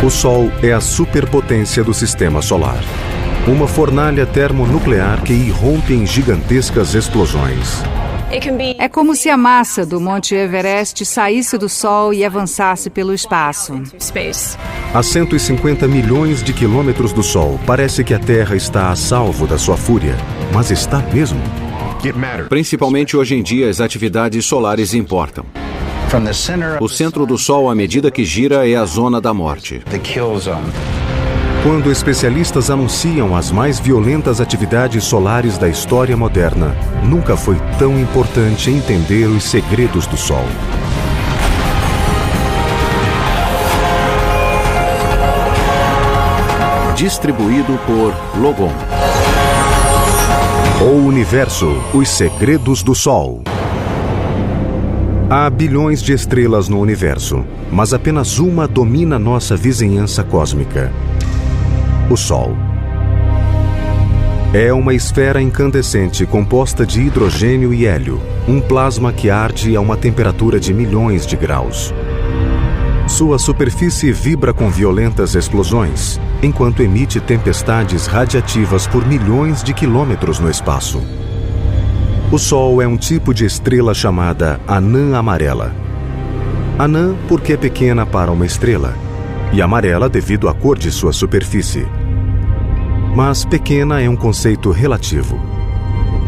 O Sol é a superpotência do sistema solar. Uma fornalha termonuclear que irrompe em gigantescas explosões. É como se a massa do Monte Everest saísse do Sol e avançasse pelo espaço. A 150 milhões de quilômetros do Sol, parece que a Terra está a salvo da sua fúria. Mas está mesmo? Principalmente hoje em dia, as atividades solares importam. O centro do Sol, à medida que gira, é a zona da morte. Quando especialistas anunciam as mais violentas atividades solares da história moderna, nunca foi tão importante entender os segredos do Sol. Distribuído por Logon. O Universo, os segredos do Sol. Há bilhões de estrelas no universo, mas apenas uma domina nossa vizinhança cósmica. O Sol. É uma esfera incandescente composta de hidrogênio e hélio, um plasma que arde a uma temperatura de milhões de graus. Sua superfície vibra com violentas explosões, enquanto emite tempestades radiativas por milhões de quilômetros no espaço. O Sol é um tipo de estrela chamada anã amarela. Anã porque é pequena para uma estrela, e amarela devido à cor de sua superfície. Mas pequena é um conceito relativo.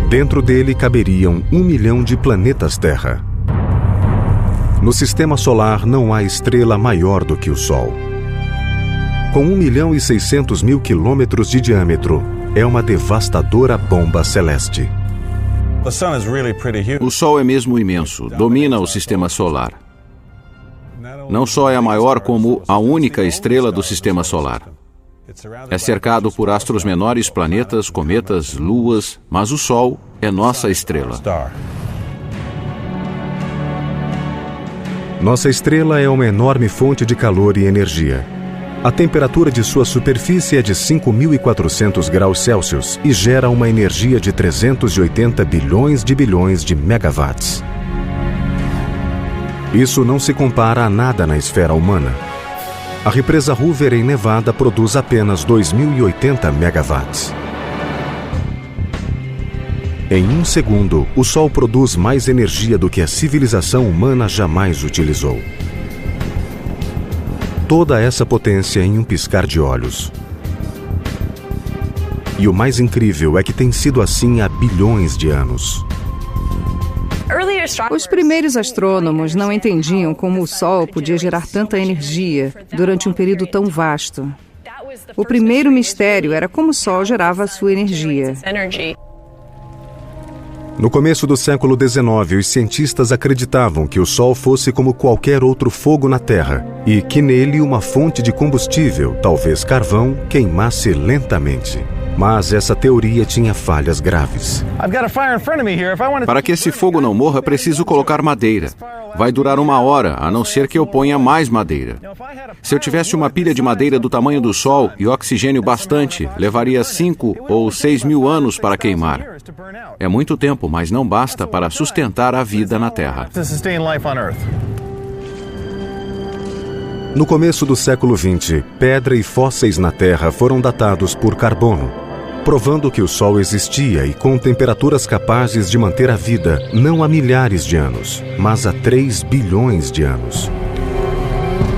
Dentro dele caberiam 1 milhão de planetas Terra. No sistema solar não há estrela maior do que o Sol. Com 1.600.000 quilômetros de diâmetro, é uma devastadora bomba celeste. O Sol é mesmo imenso, domina o sistema solar. Não só é a maior, como a única estrela do sistema solar. É cercado por astros menores, planetas, cometas, luas, mas o Sol é nossa estrela. Nossa estrela é uma enorme fonte de calor e energia. A temperatura de sua superfície é de 5.400 graus Celsius e gera uma energia de 380 bilhões de megawatts. Isso não se compara a nada na esfera humana. A represa Hoover em Nevada produz apenas 2.080 megawatts. Em um segundo, o Sol produz mais energia do que a civilização humana jamais utilizou. Toda essa potência em um piscar de olhos. E o mais incrível é que tem sido assim há bilhões de anos. Os primeiros astrônomos não entendiam como o Sol podia gerar tanta energia durante um período tão vasto. O primeiro mistério era como o Sol gerava a sua energia. No começo do século XIX, os cientistas acreditavam que o Sol fosse como qualquer outro fogo na Terra e que nele uma fonte de combustível, talvez carvão, queimasse lentamente. Mas essa teoria tinha falhas graves. Para que esse fogo não morra, preciso colocar madeira. Vai durar 1 hora, a não ser que eu ponha mais madeira. Se eu tivesse uma pilha de madeira do tamanho do Sol e oxigênio bastante, levaria 5 ou 6 mil anos para queimar. É muito tempo, mas não basta para sustentar a vida na Terra. No começo do século XX, pedra e fósseis na Terra foram datados por carbono, provando que o Sol existia e com temperaturas capazes de manter a vida não há milhares de anos, mas há 3 bilhões de anos.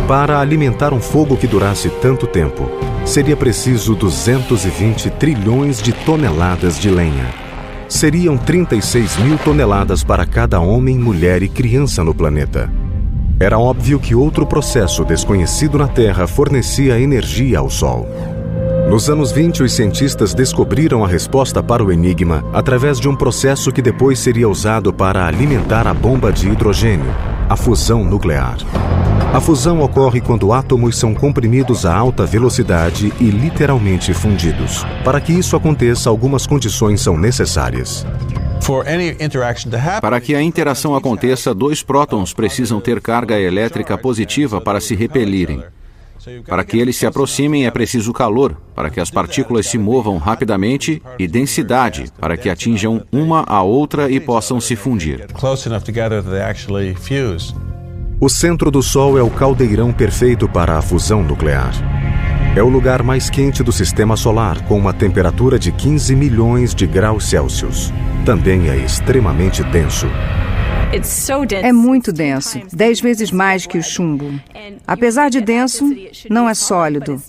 Para alimentar um fogo que durasse tanto tempo, seria preciso 220 trilhões de toneladas de lenha. Seriam 36 mil toneladas para cada homem, mulher e criança no planeta. Era óbvio que outro processo desconhecido na Terra fornecia energia ao Sol. Nos anos 20, os cientistas descobriram a resposta para o enigma através de um processo que depois seria usado para alimentar a bomba de hidrogênio, a fusão nuclear. A fusão ocorre quando átomos são comprimidos a alta velocidade e literalmente fundidos. Para que isso aconteça, algumas condições são necessárias. Para que a interação aconteça, 2 prótons precisam ter carga elétrica positiva para se repelirem. Para que eles se aproximem, é preciso calor, para que as partículas se movam rapidamente, e densidade, para que atinjam uma a outra e possam se fundir. O centro do Sol é o caldeirão perfeito para a fusão nuclear. É o lugar mais quente do sistema solar, com uma temperatura de 15 milhões de graus Celsius. Também é extremamente denso. É muito denso, 10 vezes mais que o chumbo. Apesar de denso, não é sólido.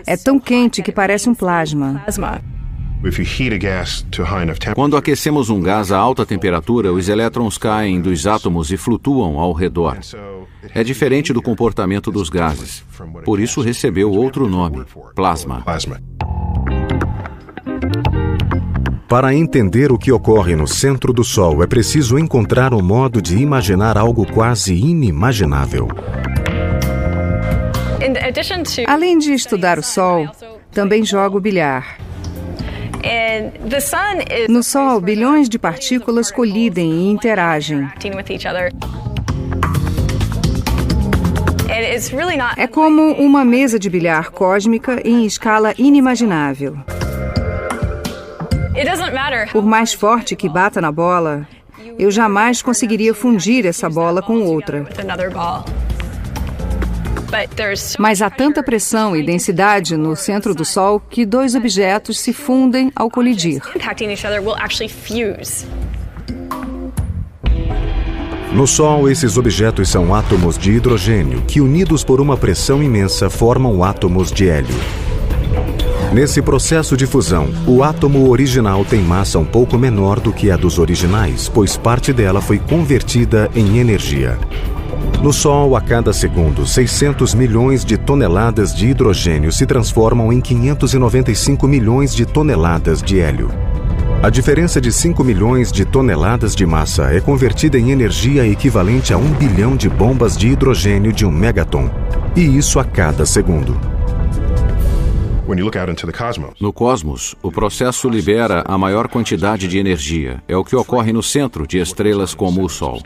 É tão quente que parece um plasma. Quando aquecemos um gás a alta temperatura, os elétrons caem dos átomos e flutuam ao redor. É diferente do comportamento dos gases. Por isso recebeu outro nome, plasma. Para entender o que ocorre no centro do Sol, é preciso encontrar um modo de imaginar algo quase inimaginável. Além de estudar o Sol, também jogo bilhar. No Sol, bilhões de partículas colidem e interagem. É como uma mesa de bilhar cósmica em escala inimaginável. Por mais forte que bata na bola, eu jamais conseguiria fundir essa bola com outra. Mas há tanta pressão e densidade no centro do Sol que dois objetos se fundem ao colidir. No Sol, esses objetos são átomos de hidrogênio que, unidos por uma pressão imensa, formam átomos de hélio. Nesse processo de fusão, o átomo original tem massa um pouco menor do que a dos originais, pois parte dela foi convertida em energia. No Sol, a cada segundo, 600 milhões de toneladas de hidrogênio se transformam em 595 milhões de toneladas de hélio. A diferença de 5 milhões de toneladas de massa é convertida em energia equivalente a 1 bilhão de bombas de hidrogênio de 1 megaton. E isso a cada segundo. No cosmos, o processo libera a maior quantidade de energia. É o que ocorre no centro de estrelas como o Sol.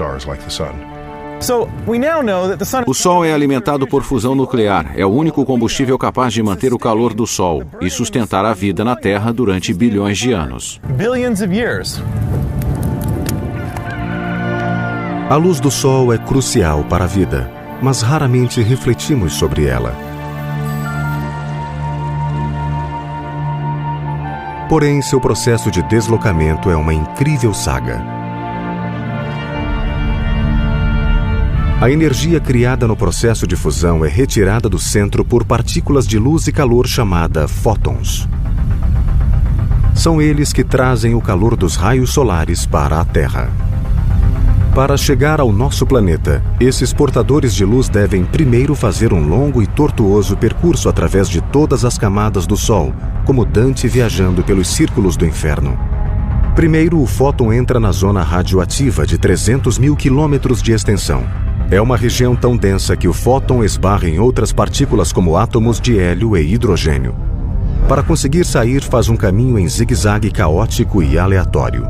O Sol é alimentado por fusão nuclear. É o único combustível capaz de manter o calor do Sol e sustentar a vida na Terra durante bilhões de anos. A luz do Sol é crucial para a vida, mas raramente refletimos sobre ela. Porém, seu processo de deslocamento é uma incrível saga. A energia criada no processo de fusão é retirada do centro por partículas de luz e calor chamadas fótons. São eles que trazem o calor dos raios solares para a Terra. Para chegar ao nosso planeta, esses portadores de luz devem primeiro fazer um longo e tortuoso percurso através de todas as camadas do Sol, como Dante viajando pelos círculos do inferno. Primeiro, o fóton entra na zona radioativa de 300 mil quilômetros de extensão. É uma região tão densa que o fóton esbarra em outras partículas como átomos de hélio e hidrogênio. Para conseguir sair, faz um caminho em zigue-zague caótico e aleatório.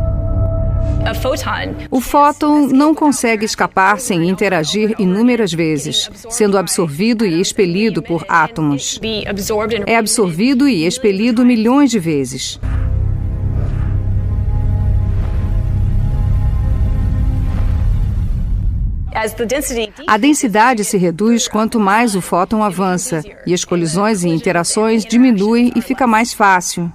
O fóton não consegue escapar sem interagir inúmeras vezes, sendo absorvido e expelido por átomos. É absorvido e expelido milhões de vezes. A densidade se reduz quanto mais o fóton avança, e as colisões e interações diminuem e fica mais fácil.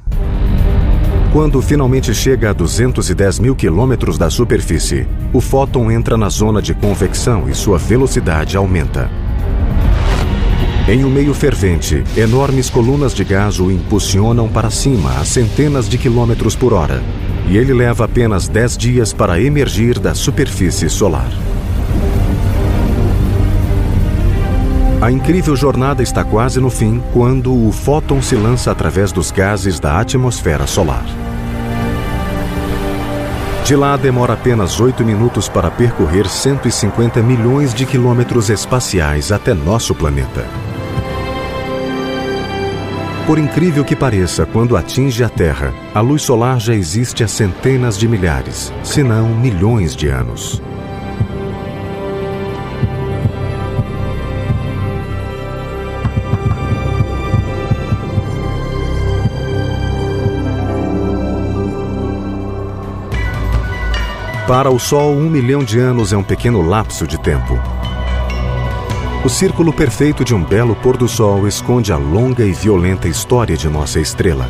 Quando finalmente chega a 210 mil quilômetros da superfície, o fóton entra na zona de convecção e sua velocidade aumenta. Em um meio fervente, enormes colunas de gás o impulsionam para cima a centenas de quilômetros por hora, e ele leva apenas 10 dias para emergir da superfície solar. A incrível jornada está quase no fim quando o fóton se lança através dos gases da atmosfera solar. De lá, demora apenas 8 minutos para percorrer 150 milhões de quilômetros espaciais até nosso planeta. Por incrível que pareça, quando atinge a Terra, a luz solar já existe há centenas de milhares, se não milhões de anos. Para o Sol, 1 milhão de anos é um pequeno lapso de tempo. O círculo perfeito de um belo pôr-do-sol esconde a longa e violenta história de nossa estrela.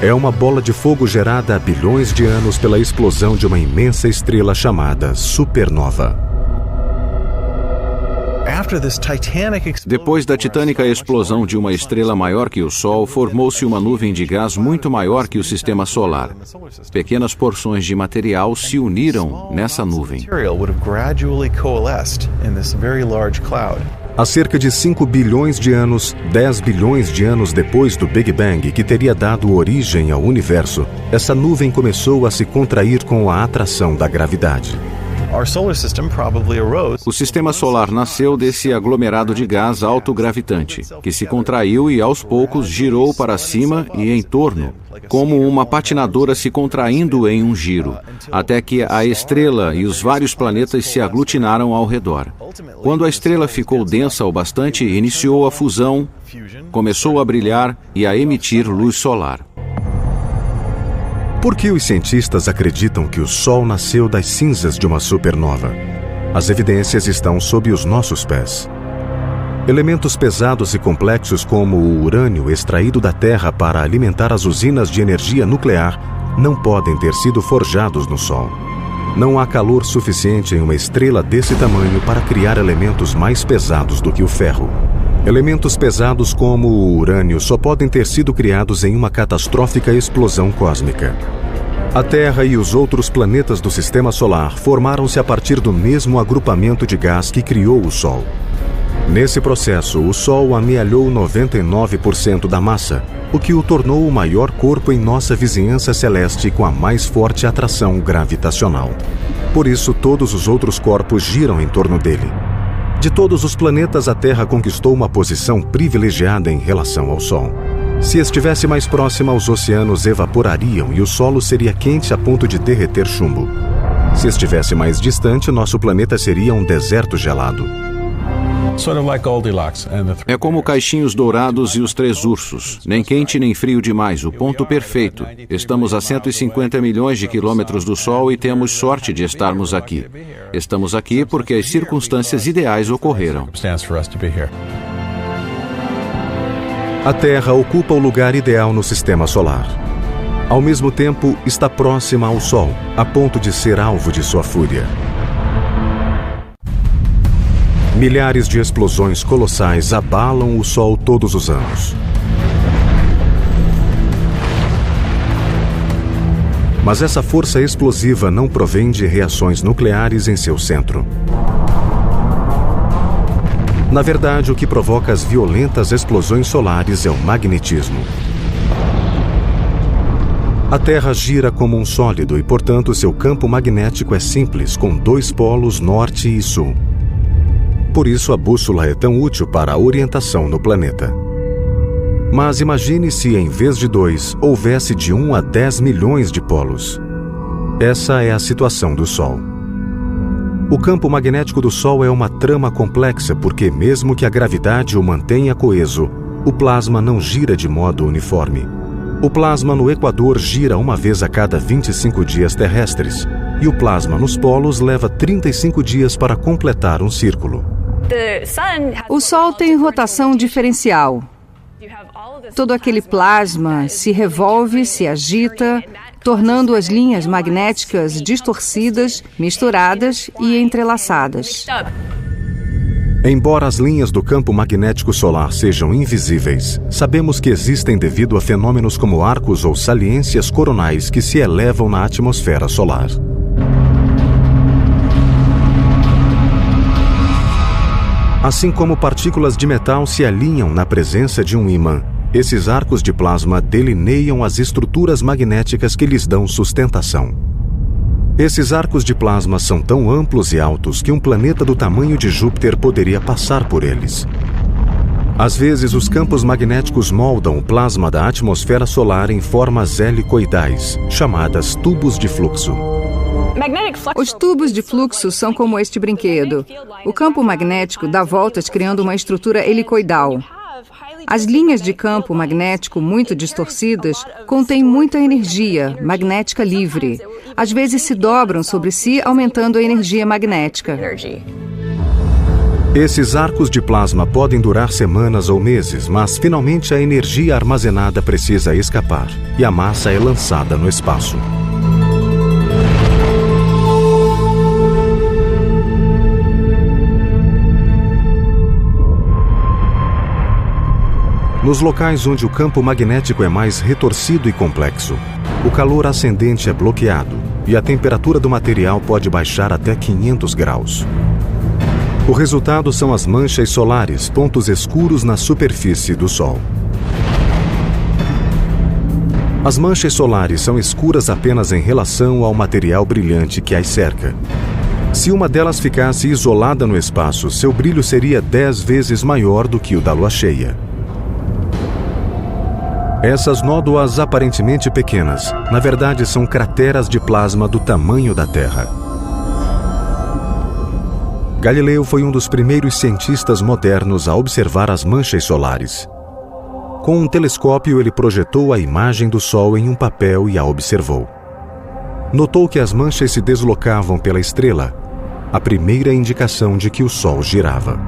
É uma bola de fogo gerada há bilhões de anos pela explosão de uma imensa estrela chamada supernova. Depois da titânica explosão de uma estrela maior que o Sol, formou-se uma nuvem de gás muito maior que o Sistema Solar. Pequenas porções de material se uniram nessa nuvem. Há cerca de 5 bilhões de anos, 10 bilhões de anos depois do Big Bang, que teria dado origem ao universo, essa nuvem começou a se contrair com a atração da gravidade. O Sistema Solar nasceu desse aglomerado de gás autogravitante, que se contraiu e aos poucos girou para cima e em torno, como uma patinadora se contraindo em um giro, até que a estrela e os vários planetas se aglutinaram ao redor. Quando a estrela ficou densa o bastante, iniciou a fusão, começou a brilhar e a emitir luz solar. Por que os cientistas acreditam que o Sol nasceu das cinzas de uma supernova? As evidências estão sob os nossos pés. Elementos pesados e complexos como o urânio extraído da Terra para alimentar as usinas de energia nuclear não podem ter sido forjados no Sol. Não há calor suficiente em uma estrela desse tamanho para criar elementos mais pesados do que o ferro. Elementos pesados como o urânio só podem ter sido criados em uma catastrófica explosão cósmica. A Terra e os outros planetas do Sistema Solar formaram-se a partir do mesmo agrupamento de gás que criou o Sol. Nesse processo, o Sol amealhou 99% da massa, o que o tornou o maior corpo em nossa vizinhança celeste com a mais forte atração gravitacional. Por isso, todos os outros corpos giram em torno dele. De todos os planetas, a Terra conquistou uma posição privilegiada em relação ao Sol. Se estivesse mais próxima, os oceanos evaporariam e o solo seria quente a ponto de derreter chumbo. Se estivesse mais distante, nosso planeta seria um deserto gelado. É como caixinhos dourados e os 3 ursos. Nem quente nem frio demais, o ponto perfeito. Estamos a 150 milhões de quilômetros do Sol e temos sorte de estarmos aqui. Estamos aqui porque as circunstâncias ideais ocorreram. A Terra ocupa o lugar ideal no Sistema Solar. Ao mesmo tempo, está próxima ao Sol, a ponto de ser alvo de sua fúria. Milhares de explosões colossais abalam o Sol todos os anos. Mas essa força explosiva não provém de reações nucleares em seu centro. Na verdade, o que provoca as violentas explosões solares é o magnetismo. A Terra gira como um sólido e, portanto, seu campo magnético é simples, com 2 polos norte e sul. Por isso, a bússola é tão útil para a orientação no planeta. Mas imagine se, em vez de 2, houvesse de 1 a 10 milhões de polos. Essa é a situação do Sol. O campo magnético do Sol é uma trama complexa porque, mesmo que a gravidade o mantenha coeso, o plasma não gira de modo uniforme. O plasma no Equador gira uma vez a cada 25 dias terrestres, e o plasma nos polos leva 35 dias para completar um círculo. O Sol tem rotação diferencial. Todo aquele plasma se revolve, se agita, tornando as linhas magnéticas distorcidas, misturadas e entrelaçadas. Embora as linhas do campo magnético solar sejam invisíveis, sabemos que existem devido a fenômenos como arcos ou saliências coronais que se elevam na atmosfera solar. Assim como partículas de metal se alinham na presença de um ímã, esses arcos de plasma delineiam as estruturas magnéticas que lhes dão sustentação. Esses arcos de plasma são tão amplos e altos que um planeta do tamanho de Júpiter poderia passar por eles. Às vezes, os campos magnéticos moldam o plasma da atmosfera solar em formas helicoidais, chamadas tubos de fluxo. Os tubos de fluxo são como este brinquedo. O campo magnético dá voltas criando uma estrutura helicoidal. As linhas de campo magnético muito distorcidas contêm muita energia magnética livre. Às vezes se dobram sobre si, aumentando a energia magnética. Esses arcos de plasma podem durar semanas ou meses, mas finalmente a energia armazenada precisa escapar e a massa é lançada no espaço. Nos locais onde o campo magnético é mais retorcido e complexo, o calor ascendente é bloqueado e a temperatura do material pode baixar até 500 graus. O resultado são as manchas solares, pontos escuros na superfície do Sol. As manchas solares são escuras apenas em relação ao material brilhante que as cerca. Se uma delas ficasse isolada no espaço, seu brilho seria 10 vezes maior do que o da Lua cheia. Essas nódoas aparentemente pequenas, na verdade são crateras de plasma do tamanho da Terra. Galileu foi um dos primeiros cientistas modernos a observar as manchas solares. Com um telescópio, ele projetou a imagem do Sol em um papel e a observou. Notou que as manchas se deslocavam pela estrela, a primeira indicação de que o Sol girava.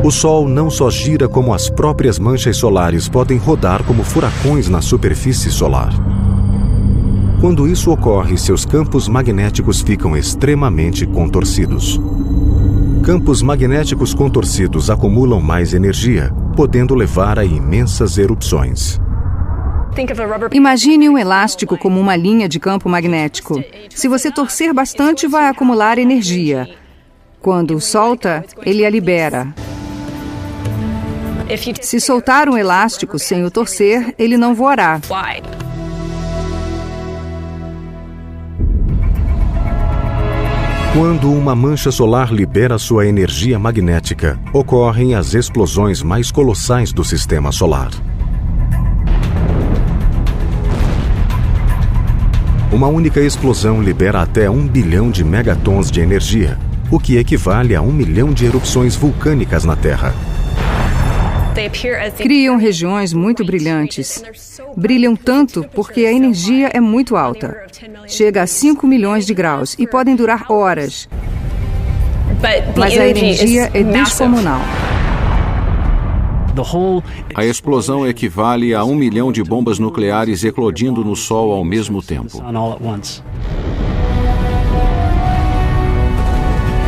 O Sol não só gira, como as próprias manchas solares podem rodar como furacões na superfície solar. Quando isso ocorre, seus campos magnéticos ficam extremamente contorcidos. Campos magnéticos contorcidos acumulam mais energia, podendo levar a imensas erupções. Imagine um elástico como uma linha de campo magnético. Se você torcer bastante, vai acumular energia. Quando solta, ele a libera. Se soltar um elástico sem o torcer, ele não voará. Quando uma mancha solar libera sua energia magnética, ocorrem as explosões mais colossais do sistema solar. Uma única explosão libera até 1 bilhão de megatons de energia, o que equivale a 1 milhão de erupções vulcânicas na Terra. Criam regiões muito brilhantes. Brilham tanto porque a energia é muito alta. Chega a 5 milhões de graus e podem durar horas. Mas a energia é descomunal. A explosão equivale a 1 milhão de bombas nucleares eclodindo no Sol ao mesmo tempo.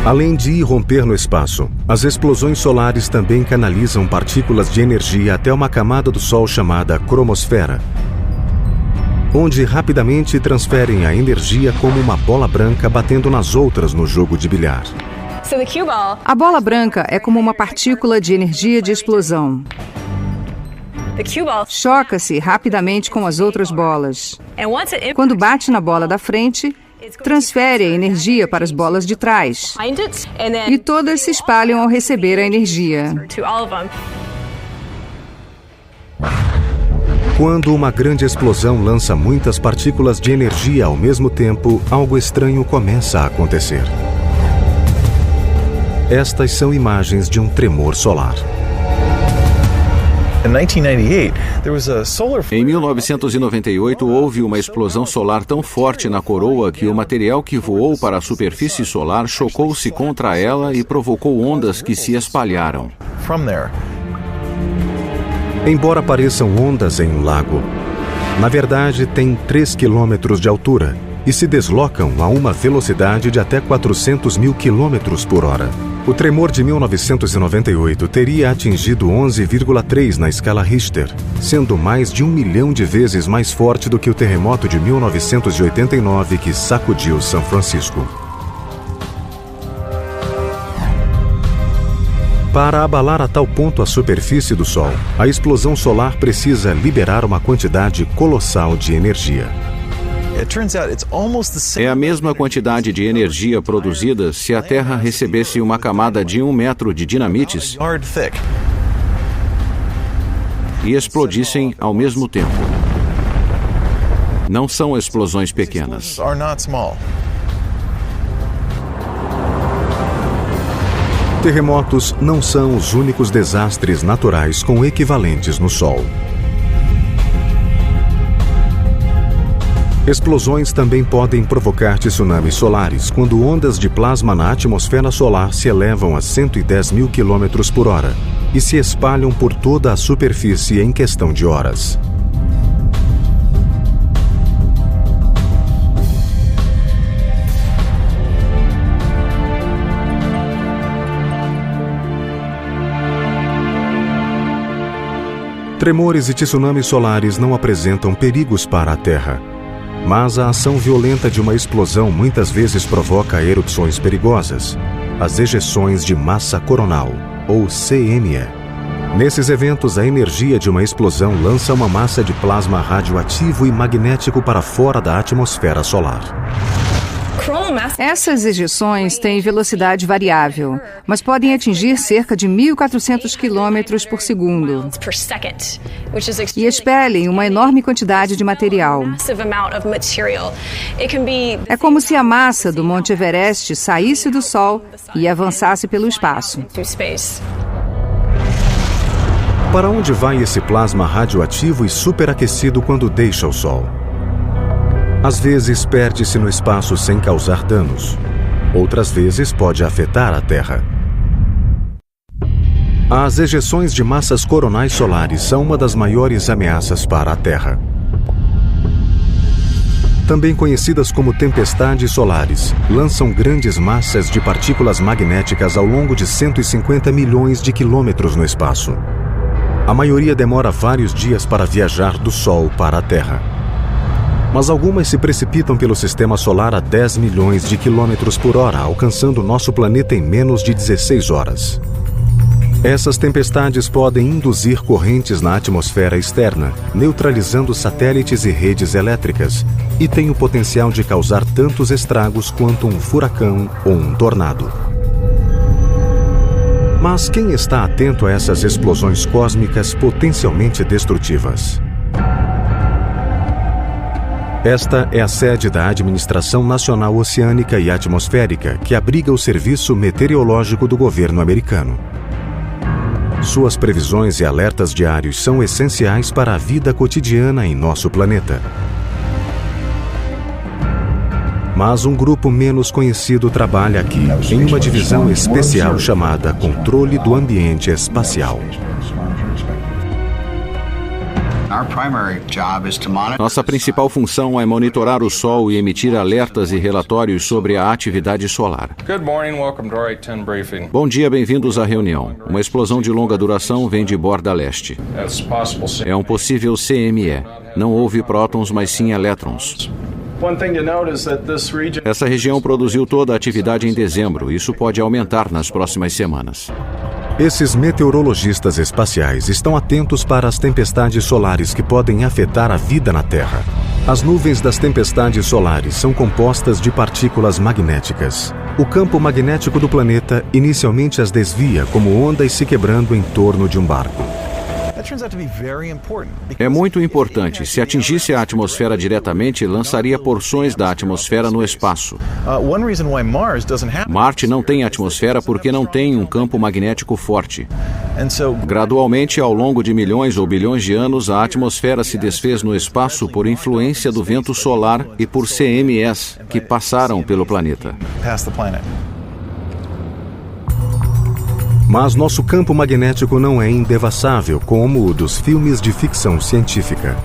Além de irromper no espaço, as explosões solares também canalizam partículas de energia até uma camada do Sol chamada cromosfera, onde rapidamente transferem a energia como uma bola branca batendo nas outras no jogo de bilhar. A bola branca é como uma partícula de energia de explosão. Choca-se rapidamente com as outras bolas. Quando bate na bola da frente, transfere a energia para as bolas de trás. E todas se espalham ao receber a energia. Quando uma grande explosão lança muitas partículas de energia ao mesmo tempo, algo estranho começa a acontecer. Estas são imagens de um tremor solar. Em 1998, houve uma explosão solar tão forte na coroa que o material que voou para a superfície solar chocou-se contra ela e provocou ondas que se espalharam. Embora pareçam ondas em um lago, na verdade têm 3 quilômetros de altura e se deslocam a uma velocidade de até 400 mil quilômetros por hora. O tremor de 1998 teria atingido 11,3 na escala Richter, sendo mais de 1 milhão de vezes mais forte do que o terremoto de 1989 que sacudiu São Francisco. Para abalar a tal ponto a superfície do Sol, a explosão solar precisa liberar uma quantidade colossal de energia. É a mesma quantidade de energia produzida se a Terra recebesse uma camada de 1 metro de dinamites e explodissem ao mesmo tempo. Não são explosões pequenas. Terremotos não são os únicos desastres naturais com equivalentes no Sol. Explosões também podem provocar tsunamis solares quando ondas de plasma na atmosfera solar se elevam a 110 mil quilômetros por hora e se espalham por toda a superfície em questão de horas. Tremores e tsunamis solares não apresentam perigos para a Terra. Mas a ação violenta de uma explosão muitas vezes provoca erupções perigosas, as ejeções de massa coronal, ou CME. Nesses eventos, a energia de uma explosão lança uma massa de plasma radioativo e magnético para fora da atmosfera solar. Essas ejeções têm velocidade variável, mas podem atingir cerca de 1.400 km por segundo e expelem uma enorme quantidade de material. É como se a massa do Monte Everest saísse do Sol e avançasse pelo espaço. Para onde vai esse plasma radioativo e superaquecido quando deixa o Sol? Às vezes perde-se no espaço sem causar danos. Outras vezes pode afetar a Terra. As ejeções de massas coronais solares são uma das maiores ameaças para a Terra. Também conhecidas como tempestades solares, lançam grandes massas de partículas magnéticas ao longo de 150 milhões de quilômetros no espaço. A maioria demora vários dias para viajar do Sol para a Terra. Mas algumas se precipitam pelo sistema solar a 10 milhões de quilômetros por hora, alcançando nosso planeta em menos de 16 horas. Essas tempestades podem induzir correntes na atmosfera externa, neutralizando satélites e redes elétricas, e têm o potencial de causar tantos estragos quanto um furacão ou um tornado. Mas quem está atento a essas explosões cósmicas potencialmente destrutivas? Esta é a sede da Administração Nacional Oceânica e Atmosférica, que abriga o Serviço Meteorológico do governo americano. Suas previsões e alertas diários são essenciais para a vida cotidiana em nosso planeta. Mas um grupo menos conhecido trabalha aqui, em uma divisão especial chamada Controle do Ambiente Espacial. Nossa principal função é monitorar o Sol e emitir alertas e relatórios sobre a atividade solar. Bom dia, bem-vindos à reunião. Uma explosão de longa duração vem de borda leste. É um possível CME. Não houve prótons, mas sim elétrons. Essa região produziu toda a atividade em dezembro. Isso pode aumentar nas próximas semanas. Esses meteorologistas espaciais estão atentos para as tempestades solares que podem afetar a vida na Terra. As nuvens das tempestades solares são compostas de partículas magnéticas. O campo magnético do planeta inicialmente as desvia como ondas se quebrando em torno de um barco. É muito importante. Se atingisse a atmosfera diretamente, lançaria porções da atmosfera no espaço. Marte não tem atmosfera porque não tem um campo magnético forte. Gradualmente, ao longo de milhões ou bilhões de anos, a atmosfera se desfez no espaço por influência do vento solar e por CMEs que passaram pelo planeta. Mas nosso campo magnético não é indevassável como o dos filmes de ficção científica.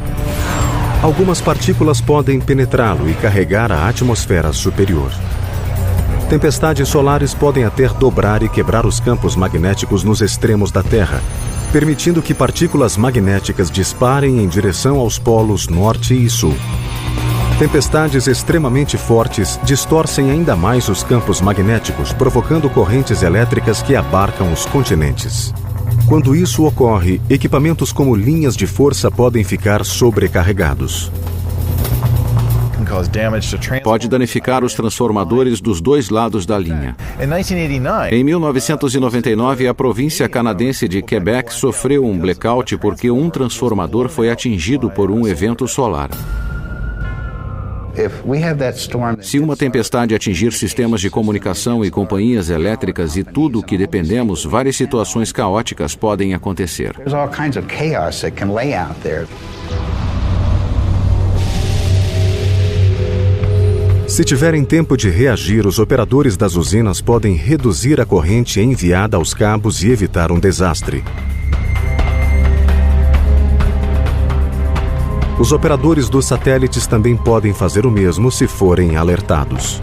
Algumas partículas podem penetrá-lo e carregar a atmosfera superior. Tempestades solares podem até dobrar e quebrar os campos magnéticos nos extremos da Terra, permitindo que partículas magnéticas disparem em direção aos polos norte e sul. Tempestades extremamente fortes distorcem ainda mais os campos magnéticos, provocando correntes elétricas que abarcam os continentes. Quando isso ocorre, equipamentos como linhas de força podem ficar sobrecarregados. Pode danificar os transformadores dos dois lados da linha. Em 1999, a província canadense de Quebec sofreu um blackout porque um transformador foi atingido por um evento solar. Se uma tempestade atingir sistemas de comunicação e companhias elétricas e tudo o que dependemos, várias situações caóticas podem acontecer. Se tiverem tempo de reagir, os operadores das usinas podem reduzir a corrente enviada aos cabos e evitar um desastre. Os operadores dos satélites também podem fazer o mesmo se forem alertados.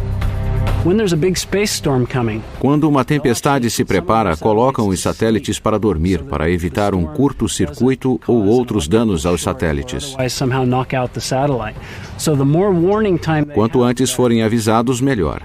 Quando uma tempestade se prepara, colocam os satélites para dormir, para evitar um curto-circuito ou outros danos aos satélites. Quanto antes forem avisados, melhor.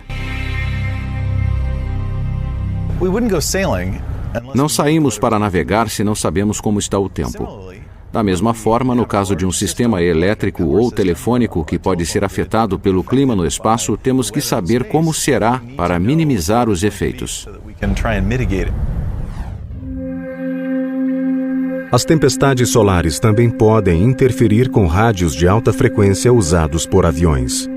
Não saímos para navegar se não sabemos como está o tempo. Da mesma forma, no caso de um sistema elétrico ou telefônico que pode ser afetado pelo clima no espaço, temos que saber como será para minimizar os efeitos. As tempestades solares também podem interferir com rádios de alta frequência usados por aviões.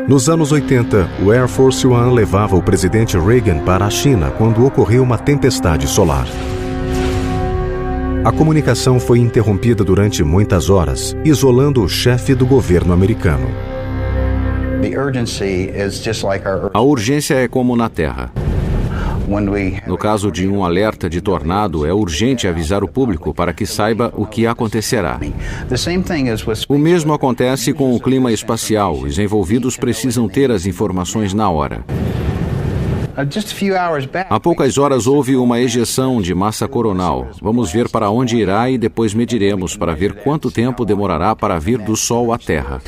Nos anos 80, o Air Force One levava o presidente Reagan para a China quando ocorreu uma tempestade solar. A comunicação foi interrompida durante muitas horas, isolando o chefe do governo americano. A urgência é como na Terra. No caso de um alerta de tornado, é urgente avisar o público para que saiba o que acontecerá. O mesmo acontece com o clima espacial. Os envolvidos precisam ter as informações na hora. Há poucas horas houve uma ejeção de massa coronal. Vamos ver para onde irá e depois mediremos para ver quanto tempo demorará para vir do Sol à Terra.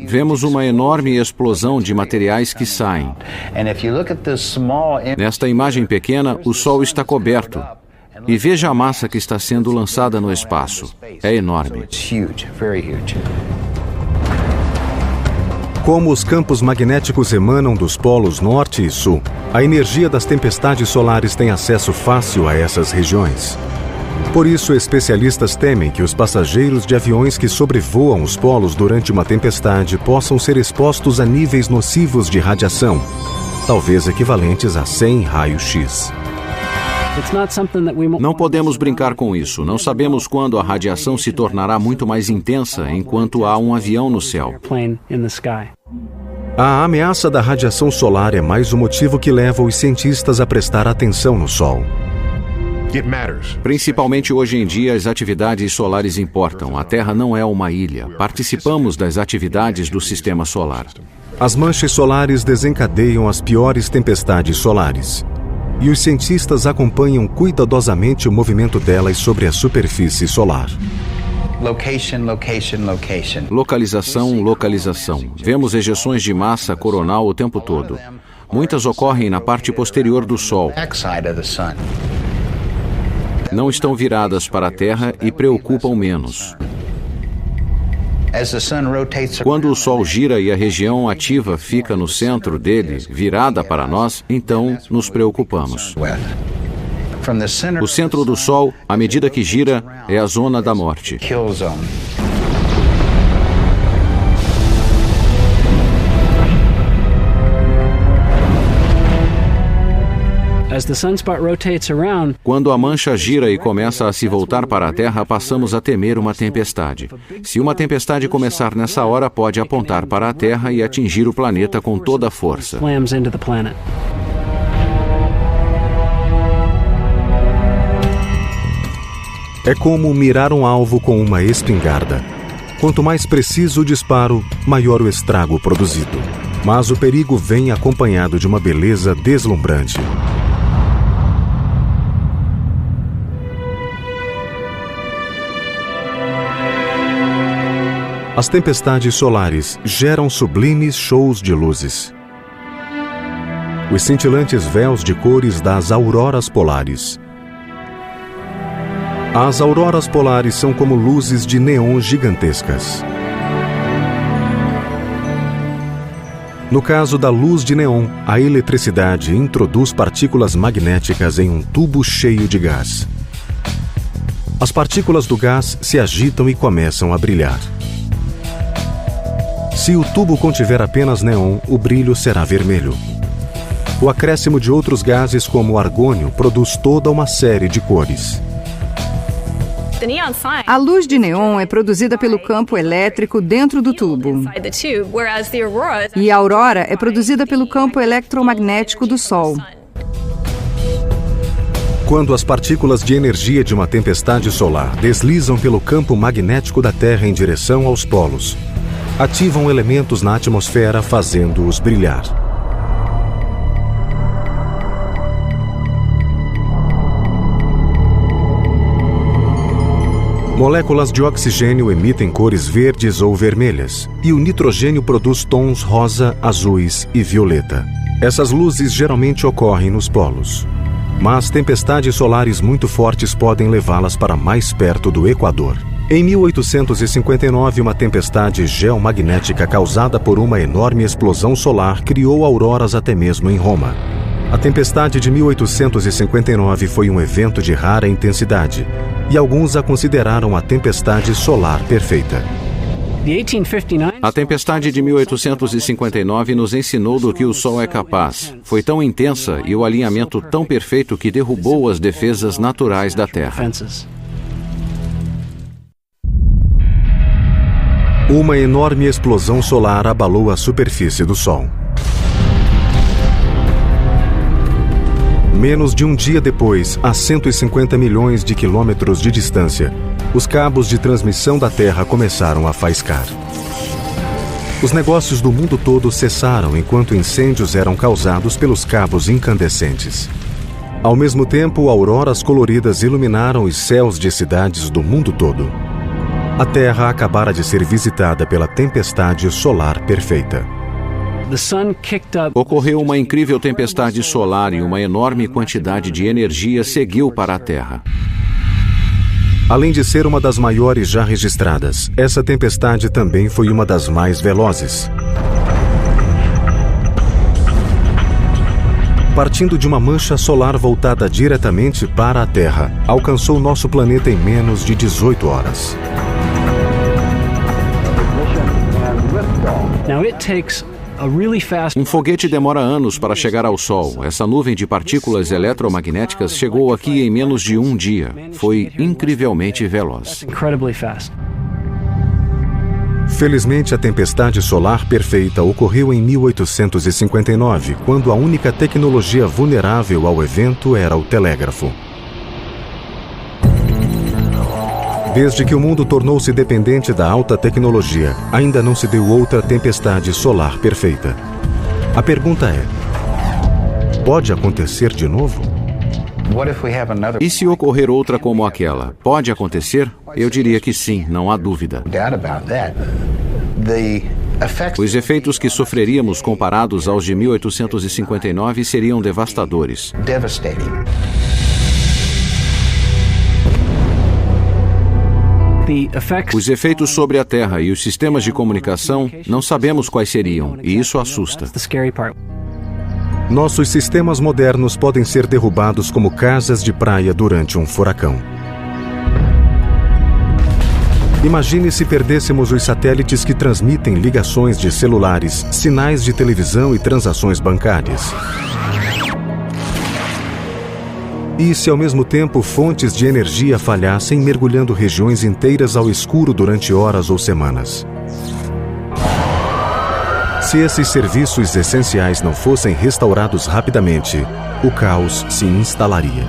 Vemos uma enorme explosão de materiais que saem. Nesta imagem pequena, o Sol está coberto. E veja a massa que está sendo lançada no espaço. É enorme. Como os campos magnéticos emanam dos polos norte e sul, a energia das tempestades solares tem acesso fácil a essas regiões. Por isso, especialistas temem que os passageiros de aviões que sobrevoam os polos durante uma tempestade possam ser expostos a níveis nocivos de radiação, talvez equivalentes a 100 raios-x. Não podemos brincar com isso. Não sabemos quando a radiação se tornará muito mais intensa enquanto há um avião no céu. A ameaça da radiação solar é mais um motivo que leva os cientistas a prestar atenção no Sol. Principalmente hoje em dia, as atividades solares importam. A Terra não é uma ilha. Participamos das atividades do sistema solar. As manchas solares desencadeiam as piores tempestades solares. E os cientistas acompanham cuidadosamente o movimento delas sobre a superfície solar. Localização, localização. Vemos ejeções de massa coronal o tempo todo. Muitas ocorrem na parte posterior do Sol. Não estão viradas para a Terra e preocupam menos. Quando o Sol gira e a região ativa fica no centro dele, virada para nós, então nos preocupamos. O centro do Sol, à medida que gira, é a zona da morte. Quando a mancha gira e começa a se voltar para a Terra, passamos a temer uma tempestade. Se uma tempestade começar nessa hora, pode apontar para a Terra e atingir o planeta com toda a força. É como mirar um alvo com uma espingarda. Quanto mais preciso o disparo, maior o estrago produzido. Mas o perigo vem acompanhado de uma beleza deslumbrante. As tempestades solares geram sublimes shows de luzes. Os cintilantes véus de cores das auroras polares. As auroras polares são como luzes de neon gigantescas. No caso da luz de neon, a eletricidade introduz partículas magnéticas em um tubo cheio de gás. As partículas do gás se agitam e começam a brilhar. Se o tubo contiver apenas neon, o brilho será vermelho. O acréscimo de outros gases, como o argônio, produz toda uma série de cores. A luz de neon é produzida pelo campo elétrico dentro do tubo. E a aurora é produzida pelo campo eletromagnético do Sol. Quando as partículas de energia de uma tempestade solar deslizam pelo campo magnético da Terra em direção aos polos, ativam elementos na atmosfera, fazendo-os brilhar. Moléculas de oxigênio emitem cores verdes ou vermelhas, e o nitrogênio produz tons rosa, azuis e violeta. Essas luzes geralmente ocorrem nos polos. Mas tempestades solares muito fortes podem levá-las para mais perto do Equador. Em 1859, uma tempestade geomagnética causada por uma enorme explosão solar criou auroras até mesmo em Roma. A tempestade de 1859 foi um evento de rara intensidade, e alguns a consideraram a tempestade solar perfeita. A tempestade de 1859 nos ensinou do que o Sol é capaz. Foi tão intensa e o alinhamento tão perfeito que derrubou as defesas naturais da Terra. Uma enorme explosão solar abalou a superfície do Sol. Menos de um dia depois, a 150 milhões de quilômetros de distância, os cabos de transmissão da Terra começaram a faiscar. Os negócios do mundo todo cessaram enquanto incêndios eram causados pelos cabos incandescentes. Ao mesmo tempo, auroras coloridas iluminaram os céus de cidades do mundo todo. A Terra acabara de ser visitada pela tempestade solar perfeita. Ocorreu uma incrível tempestade solar e uma enorme quantidade de energia seguiu para a Terra. Além de ser uma das maiores já registradas, essa tempestade também foi uma das mais velozes. Partindo de uma mancha solar voltada diretamente para a Terra, alcançou nosso planeta em menos de 18 horas. Um foguete demora anos para chegar ao Sol. Essa nuvem de partículas eletromagnéticas chegou aqui em menos de um dia. Foi incrivelmente veloz. Felizmente, a tempestade solar perfeita ocorreu em 1859, quando a única tecnologia vulnerável ao evento era o telégrafo. Desde que o mundo tornou-se dependente da alta tecnologia, ainda não se deu outra tempestade solar perfeita. A pergunta é: pode acontecer de novo? E se ocorrer outra como aquela? Pode acontecer? Eu diria que sim, não há dúvida. Os efeitos que sofreríamos comparados aos de 1859 seriam devastadores. Os efeitos sobre a Terra e os sistemas de comunicação, não sabemos quais seriam, e isso assusta. Nossos sistemas modernos podem ser derrubados como casas de praia durante um furacão. Imagine se perdêssemos os satélites que transmitem ligações de celulares, sinais de televisão e transações bancárias. E se ao mesmo tempo fontes de energia falhassem, mergulhando regiões inteiras ao escuro durante horas ou semanas? Se esses serviços essenciais não fossem restaurados rapidamente, o caos se instalaria.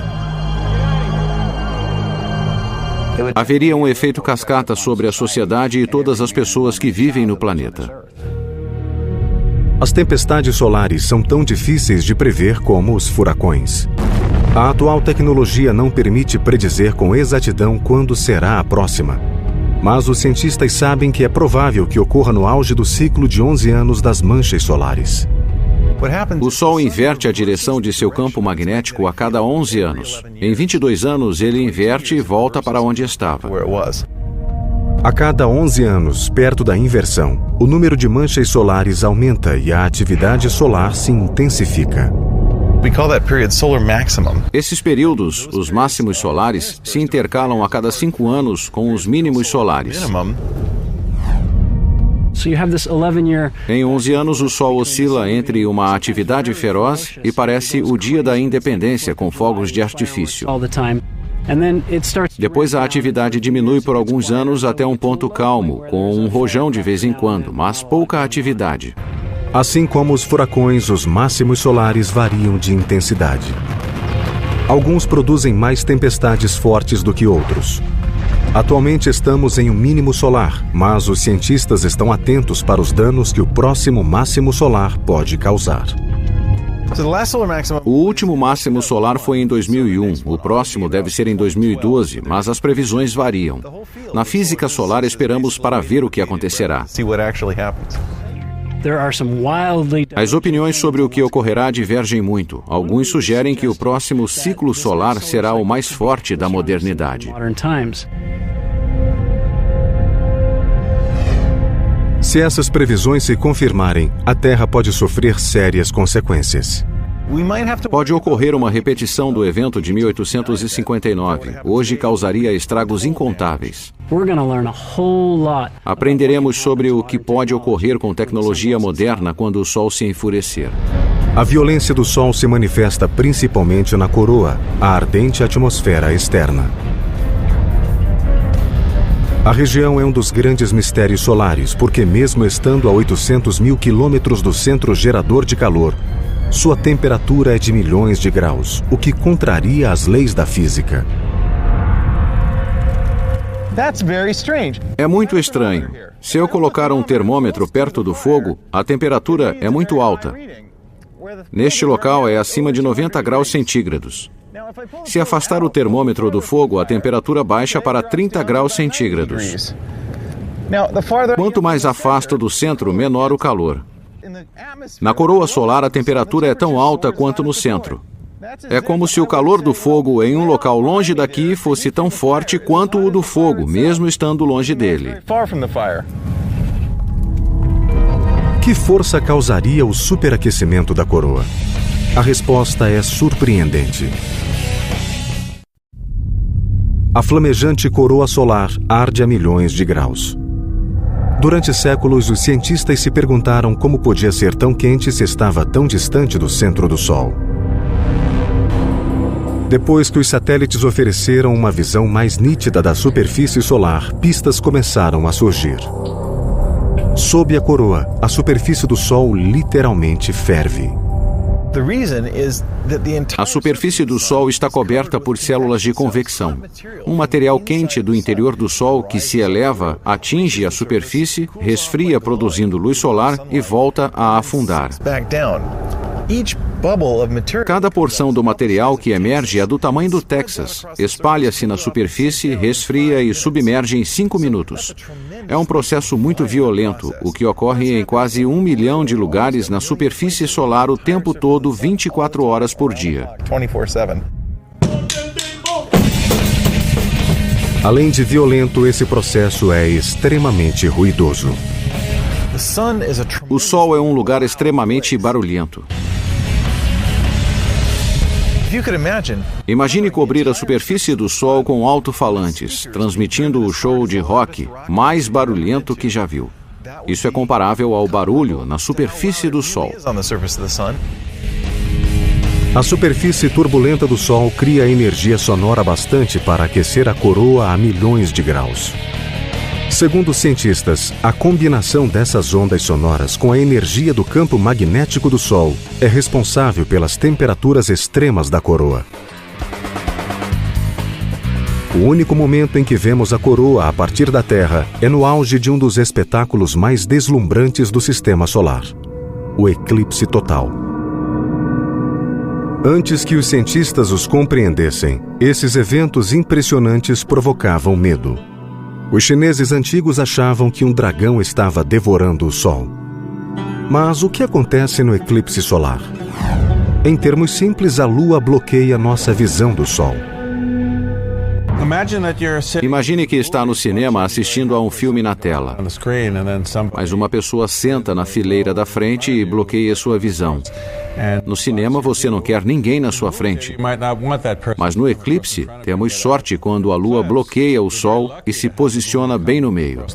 Haveria um efeito cascata sobre a sociedade e todas as pessoas que vivem no planeta. As tempestades solares são tão difíceis de prever como os furacões. A atual tecnologia não permite predizer com exatidão quando será a próxima. Mas os cientistas sabem que é provável que ocorra no auge do ciclo de 11 anos das manchas solares. O Sol inverte a direção de seu campo magnético a cada 11 anos. Em 22 anos, ele inverte e volta para onde estava. A cada 11 anos, perto da inversão, o número de manchas solares aumenta e a atividade solar se intensifica. Esses períodos, os máximos solares, se intercalam a cada 5 anos com os mínimos solares. Em 11 anos, o Sol oscila entre uma atividade feroz e parece o dia da independência com fogos de artifício. Depois a atividade diminui por alguns anos até um ponto calmo, com um rojão de vez em quando, mas pouca atividade. Assim como os furacões, os máximos solares variam de intensidade. Alguns produzem mais tempestades fortes do que outros. Atualmente estamos em um mínimo solar, mas os cientistas estão atentos para os danos que o próximo máximo solar pode causar. O último máximo solar foi em 2001, o próximo deve ser em 2012, mas as previsões variam. Na física solar esperamos para ver o que acontecerá. As opiniões sobre o que ocorrerá divergem muito. Alguns sugerem que o próximo ciclo solar será o mais forte da modernidade. Se essas previsões se confirmarem, a Terra pode sofrer sérias consequências. Pode ocorrer uma repetição do evento de 1859. Hoje causaria estragos incontáveis. Aprenderemos sobre o que pode ocorrer com tecnologia moderna quando o Sol se enfurecer. A violência do Sol se manifesta principalmente na coroa, a ardente atmosfera externa. A região é um dos grandes mistérios solares, porque mesmo estando a 800 mil quilômetros do centro gerador de calor, sua temperatura é de milhões de graus, o que contraria as leis da física. É muito estranho. Se eu colocar um termômetro perto do fogo, a temperatura é muito alta. Neste local é acima de 90 graus centígrados. Se afastar o termômetro do fogo, a temperatura baixa para 30 graus centígrados. Quanto mais afasta do centro, menor o calor. Na coroa solar, a temperatura é tão alta quanto no centro. É como se o calor do fogo em um local longe daqui fosse tão forte quanto o do fogo, mesmo estando longe dele. Que força causaria o superaquecimento da coroa? A resposta é surpreendente. A flamejante coroa solar arde a milhões de graus. Durante séculos, os cientistas se perguntaram como podia ser tão quente se estava tão distante do centro do Sol. Depois que os satélites ofereceram uma visão mais nítida da superfície solar, pistas começaram a surgir. Sob a coroa, a superfície do Sol literalmente ferve. A superfície do Sol está coberta por células de convecção. Um material quente do interior do Sol que se eleva, atinge a superfície, resfria produzindo luz solar e volta a afundar. Cada porção do material que emerge é do tamanho do Texas. Espalha-se na superfície, resfria e submerge em 5 minutos. É um processo muito violento, o que ocorre em quase 1 milhão de lugares na superfície solar o tempo todo, 24 horas por dia. Além de violento, esse processo é extremamente ruidoso. O Sol é um lugar extremamente barulhento. Imagine cobrir a superfície do Sol com alto-falantes, transmitindo o show de rock mais barulhento que já viu. Isso é comparável ao barulho na superfície do Sol. A superfície turbulenta do Sol cria energia sonora bastante para aquecer a coroa a milhões de graus. Segundo os cientistas, a combinação dessas ondas sonoras com a energia do campo magnético do Sol é responsável pelas temperaturas extremas da coroa. O único momento em que vemos a coroa a partir da Terra é no auge de um dos espetáculos mais deslumbrantes do sistema solar, o eclipse total. Antes que os cientistas os compreendessem, esses eventos impressionantes provocavam medo. Os chineses antigos achavam que um dragão estava devorando o Sol. Mas o que acontece no eclipse solar? Em termos simples, a Lua bloqueia nossa visão do Sol. Imagine que está no cinema assistindo a um filme na tela, mas uma pessoa senta na fileira da frente e bloqueia sua visão. No cinema você não quer ninguém na sua frente, mas no eclipse temos sorte quando a Lua bloqueia o Sol e se posiciona bem no meio.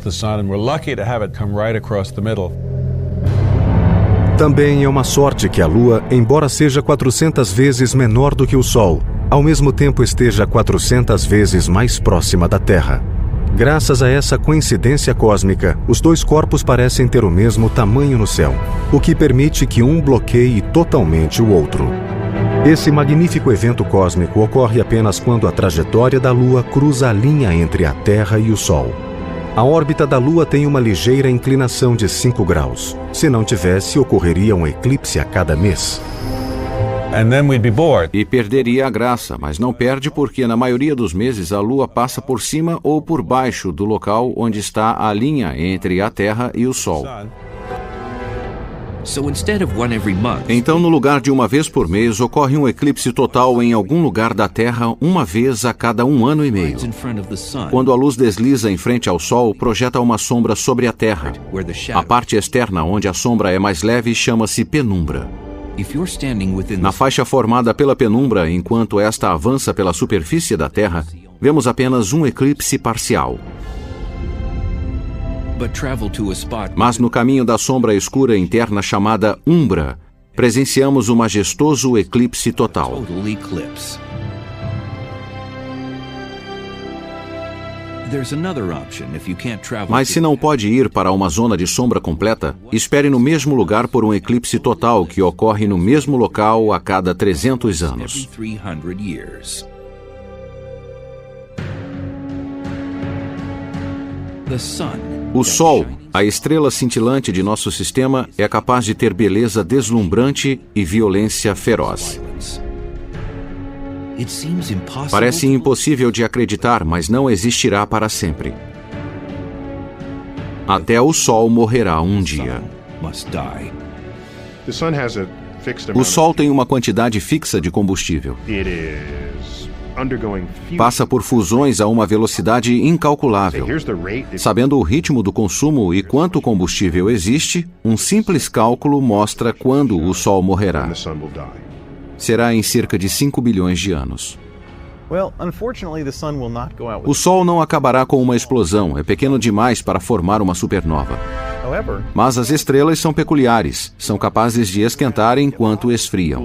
Também é uma sorte que a Lua, embora seja 400 vezes menor do que o Sol, ao mesmo tempo esteja 400 vezes mais próxima da Terra. Graças a essa coincidência cósmica, os dois corpos parecem ter o mesmo tamanho no céu, o que permite que um bloqueie totalmente o outro. Esse magnífico evento cósmico ocorre apenas quando a trajetória da Lua cruza a linha entre a Terra e o Sol. A órbita da Lua tem uma ligeira inclinação de 5 graus. Se não tivesse, ocorreria um eclipse a cada mês. E perderia a graça, mas não perde porque na maioria dos meses a Lua passa por cima ou por baixo do local onde está a linha entre a Terra e o Sol. Então, no lugar de uma vez por mês, ocorre um eclipse total em algum lugar da Terra uma vez a cada 1 ano e meio. Quando a luz desliza em frente ao Sol, projeta uma sombra sobre a Terra. A parte externa, onde a sombra é mais leve, chama-se penumbra. Na faixa formada pela penumbra, enquanto esta avança pela superfície da Terra, vemos apenas um eclipse parcial. Mas no caminho da sombra escura interna chamada umbra, presenciamos o majestoso eclipse total. Mas se não pode ir para uma zona de sombra completa, espere no mesmo lugar por um eclipse total que ocorre no mesmo local a cada 300 anos. O Sol, a estrela cintilante de nosso sistema, é capaz de ter beleza deslumbrante e violência feroz. Parece impossível de acreditar, mas não existirá para sempre. Até o Sol morrerá um dia. O Sol tem uma quantidade fixa de combustível. Passa por fusões a uma velocidade incalculável. Sabendo o ritmo do consumo e quanto combustível existe, um simples cálculo mostra quando o Sol morrerá. Será em cerca de 5 bilhões de anos. O Sol não acabará com uma explosão, é pequeno demais para formar uma supernova. Mas as estrelas são peculiares, são capazes de esquentar enquanto esfriam.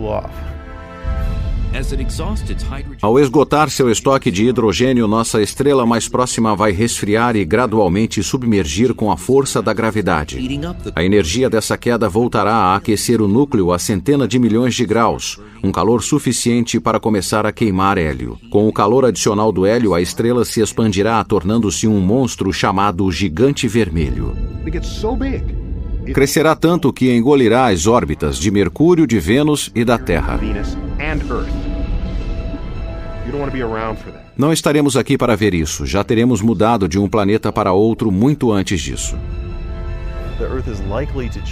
Ao esgotar seu estoque de hidrogênio, nossa estrela mais próxima vai resfriar e gradualmente submergir com a força da gravidade. A energia dessa queda voltará a aquecer o núcleo a centenas de milhões de graus, um calor suficiente para começar a queimar hélio. Com o calor adicional do hélio, a estrela se expandirá, tornando-se um monstro chamado Gigante Vermelho. Crescerá tanto que engolirá as órbitas de Mercúrio, de Vênus e da Terra. Não estaremos aqui para ver isso. Já teremos mudado de um planeta para outro muito antes disso.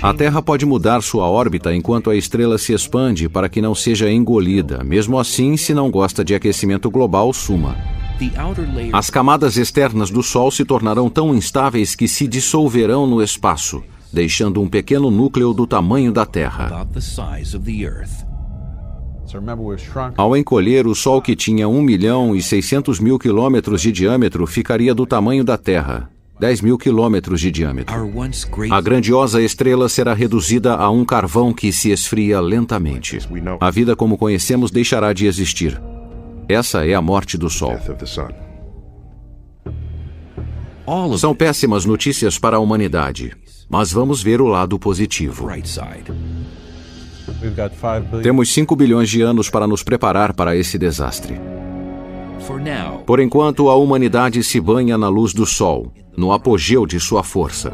A Terra pode mudar sua órbita enquanto a estrela se expande para que não seja engolida. Mesmo assim, se não gosta de aquecimento global, suma. As camadas externas do Sol se tornarão tão instáveis que se dissolverão no espaço, deixando um pequeno núcleo do tamanho da Terra. Ao encolher, o Sol, que tinha 1.600.000 quilômetros de diâmetro, ficaria do tamanho da Terra, 10.000 quilômetros de diâmetro. A grandiosa estrela será reduzida a um carvão que se esfria lentamente. A vida como conhecemos deixará de existir. Essa é a morte do Sol. São péssimas notícias para a humanidade, mas vamos ver o lado positivo. Temos 5 bilhões de anos para nos preparar para esse desastre. Por enquanto, a humanidade se banha na luz do Sol, no apogeu de sua força.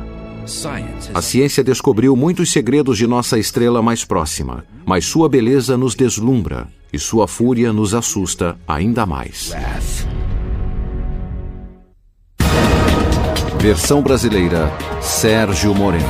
A ciência descobriu muitos segredos de nossa estrela mais próxima, mas sua beleza nos deslumbra e sua fúria nos assusta ainda mais. Versão brasileira, Sérgio Moreno.